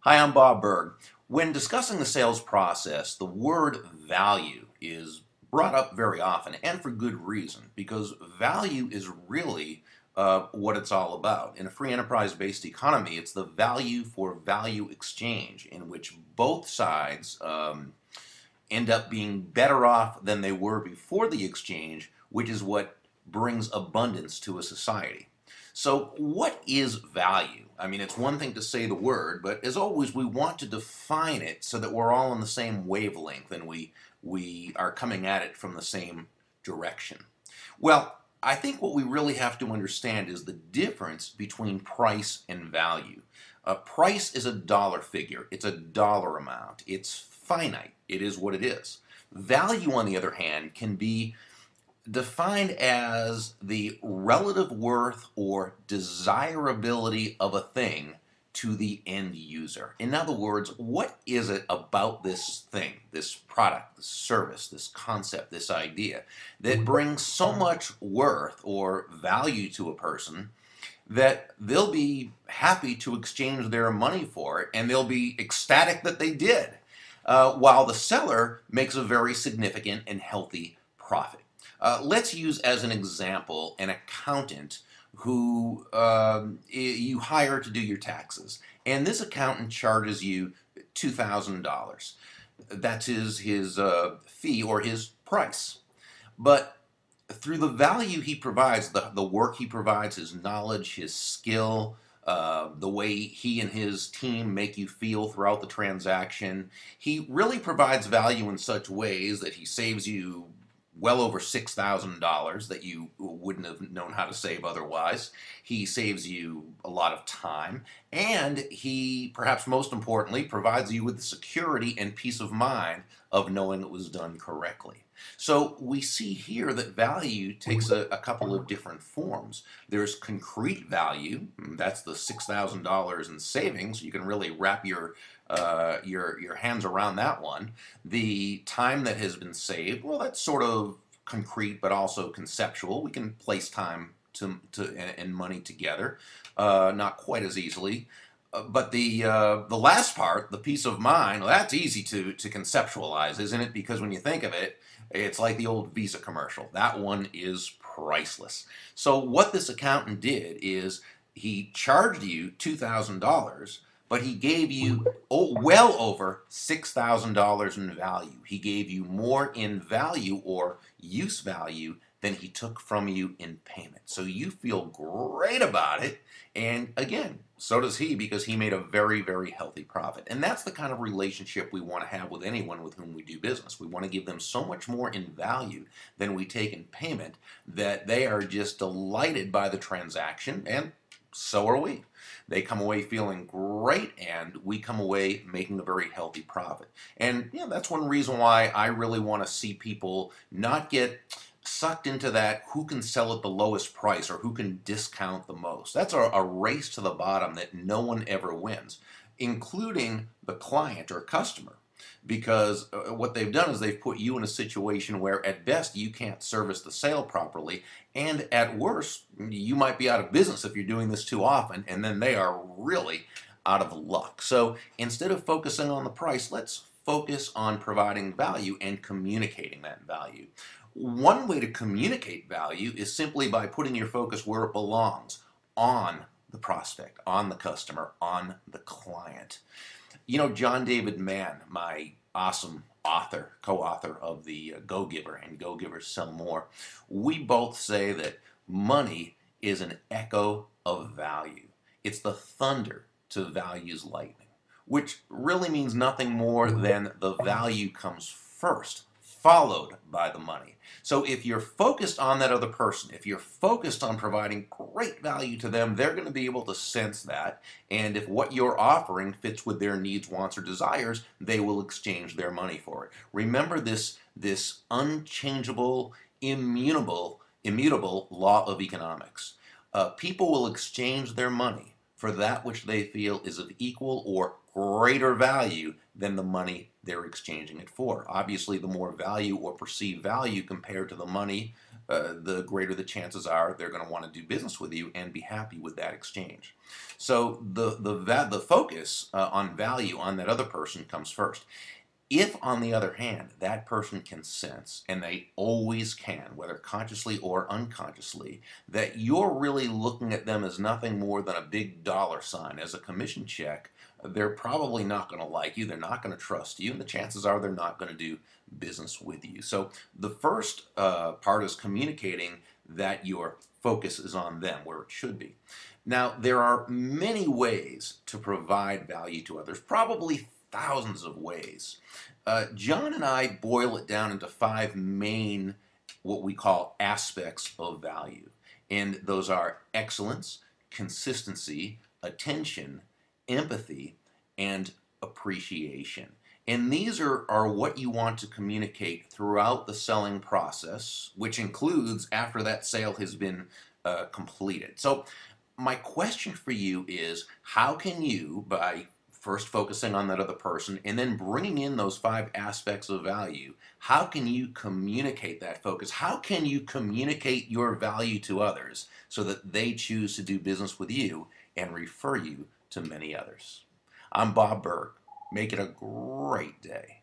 Hi, I'm Bob Burg. When discussing the sales process, the word value is brought up very often, and for good reason, because value is really what it's all about. In a free enterprise-based economy, it's the value for value exchange, in which both sides end up being better off than they were before the exchange, which is what brings abundance to a society. So, what is value? I mean, it's one thing to say the word, but as always, we want to define it so that we're all on the same wavelength and we are coming at it from the same direction. Well, I think what we really have to understand is the difference between price and value. A price is a dollar figure, it's a dollar amount, it's finite, it is what it is. Value, on the other hand, can be defined as the relative worth or desirability of a thing to the end user. In other words, what is it about this thing, this product, this service, this concept, this idea that brings so much worth or value to a person that they'll be happy to exchange their money for it and they'll be ecstatic that they did, while the seller makes a very significant and healthy profit. Let's use as an example an accountant who you hire to do your taxes. And this accountant charges you $2,000. That's his fee or his price. But through the value he provides, the work he provides, his knowledge, his skill, the way he and his team make you feel throughout the transaction, he really provides value in such ways that he saves you well over $6,000 that you wouldn't have known how to save otherwise. He saves you a lot of time, and he, perhaps most importantly, provides you with the security and peace of mind of knowing it was done correctly. So we see here that value takes a couple of different forms. There's concrete value, that's the $6,000 in savings. You can really wrap your hands around that one. The time that has been saved, well, that's sort of concrete but also conceptual. We can place time and money together, not quite as easily. But the last part, the peace of mind, well, that's easy to conceptualize, isn't it? Because when you think of it, it's like the old Visa commercial. That one is priceless. So what this accountant did is he charged you $2,000, but he gave you well over $6,000 in value. He gave you more in value or use value than he took from you in payment. So you feel great about it. And again, so does he, because he made a very, very healthy profit. And that's the kind of relationship we want to have with anyone with whom we do business. We want to give them so much more in value than we take in payment that they are just delighted by the transaction, and so are we. They come away feeling great, and we come away making a very healthy profit. And that's one reason why I really want to see people not get sucked into that who can sell at the lowest price or who can discount the most. That's a race to the bottom that no one ever wins, including the client or customer. Because what they've done is they've put you in a situation where at best you can't service the sale properly, and at worst you might be out of business if you're doing this too often, and then they are really out of luck. So instead of focusing on the price, let's focus on providing value and communicating that value. One way to communicate value is simply by putting your focus where it belongs, on the prospect, on the customer, on the client. John David Mann, my awesome author, co-author of the Go Giver and Go Givers Sell More, we both say that money is an echo of value. It's the thunder to value's lightning, which really means nothing more than the value comes first, followed by the money. So if you're focused on that other person, if you're focused on providing great value to them, they're going to be able to sense that. And if what you're offering fits with their needs, wants, or desires, they will exchange their money for it. Remember this unchangeable, immutable law of economics. People will exchange their money for that which they feel is of equal or greater value than the money they're exchanging it for. Obviously, the more value or perceived value compared to the money the greater the chances are they're going to want to do business with you and be happy with that exchange. So the focus on value on that other person comes first. If, on the other hand, that person can sense, and they always can, whether consciously or unconsciously, that you're really looking at them as nothing more than a big dollar sign, as a commission check, they're probably not going to like you, they're not going to trust you, and the chances are they're not going to do business with you. So the first part is communicating that your focus is on them, where it should be. Now, there are many ways to provide value to others, probably thousands of ways. John and I boil it down into five main, what we call aspects of value. And those are excellence, consistency, attention, empathy, and appreciation. And these are what you want to communicate throughout the selling process, which includes after that sale has been completed. So my question for you is, how can you, by first focusing on that other person and then bringing in those five aspects of value, how can you communicate that focus? How can you communicate your value to others so that they choose to do business with you and refer you to many others? I'm Bob Burg. Make it a great day.